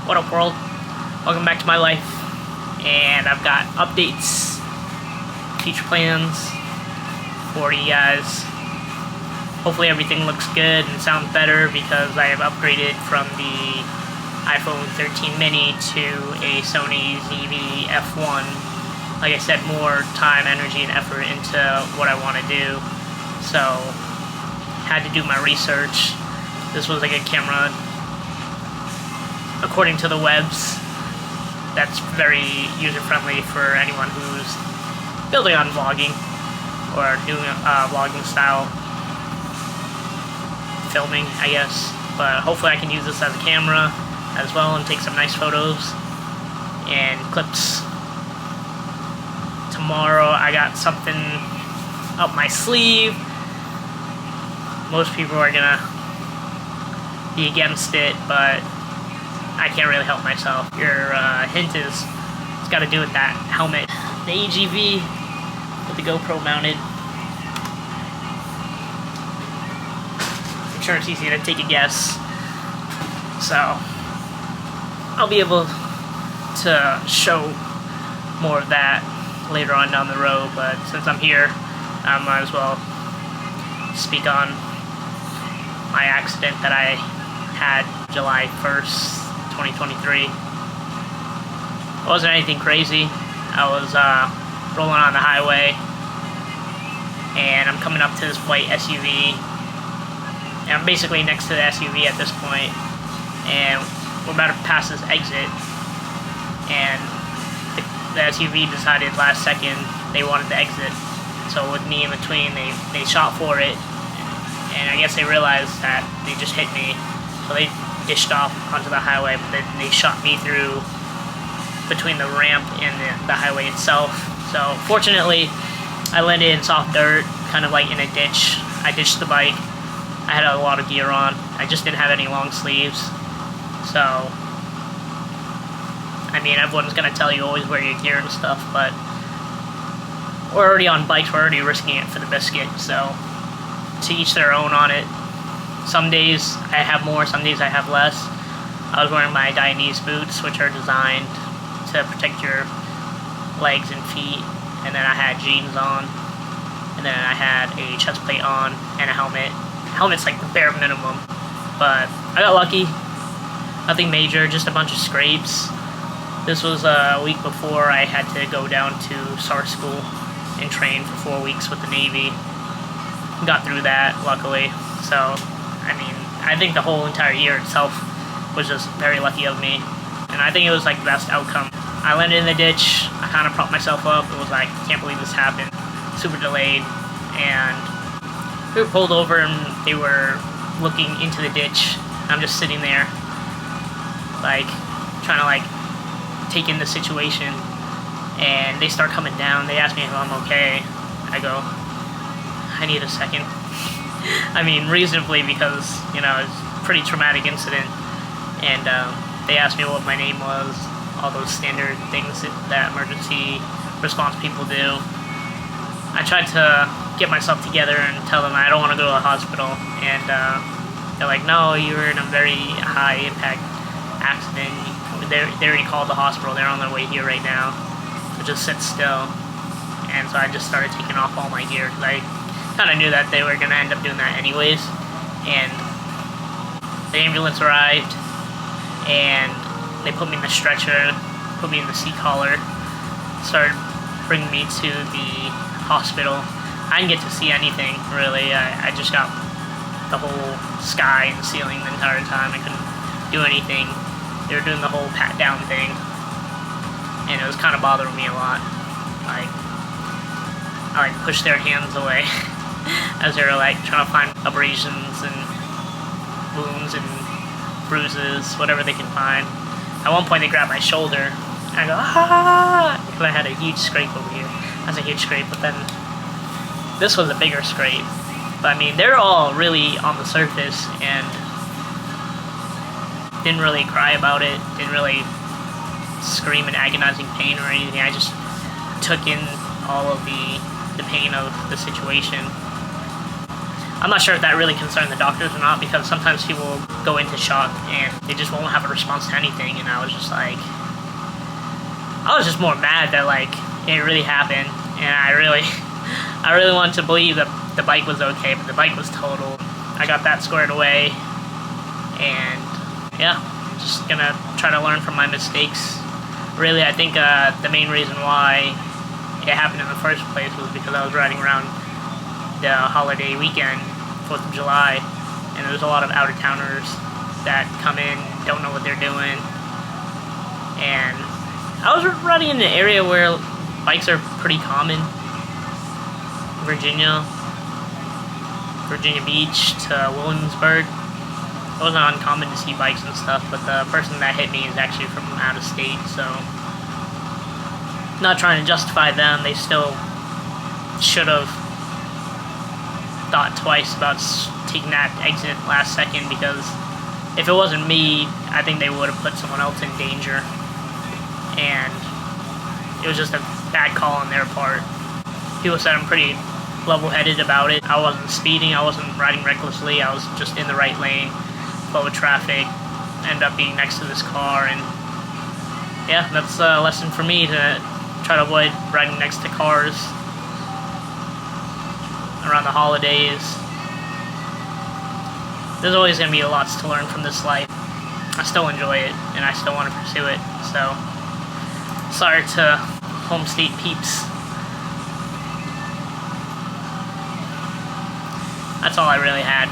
What up, world? Welcome back to my life. And I've got updates, future plans for you guys. Hopefully everything looks good and sounds better because I have upgraded from the iPhone 13 mini to a Sony ZV-F1. Like I said, more time, energy, and effort into what I want to do. So, had to do my research. This was like a camera, according to the webs, that's very user-friendly for anyone who's building on vlogging or doing vlogging style filming, I guess. But hopefully I can use this as a camera as well and take some nice photos and clips. Tomorrow I got something up my sleeve. Most people are gonna be against it, but I can't really help myself. Your hint is, it's got to do with that helmet. The AGV with the GoPro mounted. I'm sure it's easy to take a guess. So, I'll be able to show more of that later on down the road, but since I'm here, I might as well speak on my accident that I had July 1st, 2023. It wasn't anything crazy. I was rolling on the highway and I'm coming up to this white SUV and I'm basically next to the SUV at this point, and we're about to pass this exit, and the SUV decided last second they wanted to exit. So with me in between, they shot for it, and I guess they realized that they just hit me, so they dished off onto the highway, but then they shot me through between the ramp and the highway itself. So fortunately, I landed in soft dirt, kind of like in a ditch. I ditched the bike. I had a lot of gear on. I just didn't have any long sleeves. So, I mean, everyone's gonna tell you always wear your gear and stuff, but we're already on bikes, we're already risking it for the biscuit, so to each their own on it. Some days I have more, some days I have less. I was wearing my Dainese boots, which are designed to protect your legs and feet, and then I had jeans on, and then I had a chest plate on, and a helmet. Helmet's like the bare minimum, but I got lucky. Nothing major, just a bunch of scrapes. This was a week before I had to go down to SAR school and train for 4 weeks with the Navy. Got through that, luckily, so I mean, I think the whole entire year itself was just very lucky of me, and I think it was like the best outcome. I landed in the ditch, I kind of propped myself up, it was like, can't believe this happened, super delayed, and we were pulled over and they were looking into the ditch. I'm just sitting there, like, trying to like, take in the situation, and they start coming down, they ask me if I'm okay. I go, I need a second. I mean, reasonably, because, you know, it's a pretty traumatic incident, and they asked me what my name was, all those standard things that emergency response people do. I tried to get myself together and tell them I don't want to go to the hospital, and they're like, no, you were in a very high impact accident, they already called the hospital, they're on their way here right now, so just sit still. And so I just started taking off all my gear, because I kind of knew that they were going to end up doing that anyways. And the ambulance arrived, and they put me in the stretcher, put me in the seat collar, started bringing me to the hospital. I didn't get to see anything, really. I just got the whole sky and ceiling the entire time. I couldn't do anything. They were doing the whole pat-down thing, and it was kind of bothering me a lot. Like, I like pushed their hands away as they were like trying to find abrasions and wounds and bruises, whatever they can find. At one point they grabbed my shoulder and I go, ah, because I had a huge scrape over here. That's a huge scrape, but then this was a bigger scrape. But I mean, they're all really on the surface and didn't really cry about it, didn't really scream in agonizing pain or anything. I just took in all of the pain of the situation. I'm not sure if that really concerned the doctors or not, because sometimes people will go into shock and they just won't have a response to anything, and I was just like, I was just more mad that like it really happened, and I really wanted to believe that the bike was okay, but the bike was totaled. I got that squared away, and yeah, just gonna try to learn from my mistakes. Really, I think the main reason why it happened in the first place was because I was riding around the holiday weekend, 4th of July, and there's a lot of out-of-towners that come in, don't know what they're doing, and I was riding in an area where bikes are pretty common. Virginia Beach to Williamsburg. It wasn't uncommon to see bikes and stuff, but the person that hit me is actually from out of state, so not trying to justify them, they still should have thought twice about taking that exit last second, because if it wasn't me, I think they would have put someone else in danger, and it was just a bad call on their part. People said I'm pretty level-headed about it. I wasn't speeding, I wasn't riding recklessly, I was just in the right lane, flow of traffic, ended up being next to this car, and yeah, that's a lesson for me to try to avoid riding next to cars around the holidays. There's always going to be lots to learn from this life. I still enjoy it, and I still want to pursue it, so sorry to home state peeps. That's all I really had.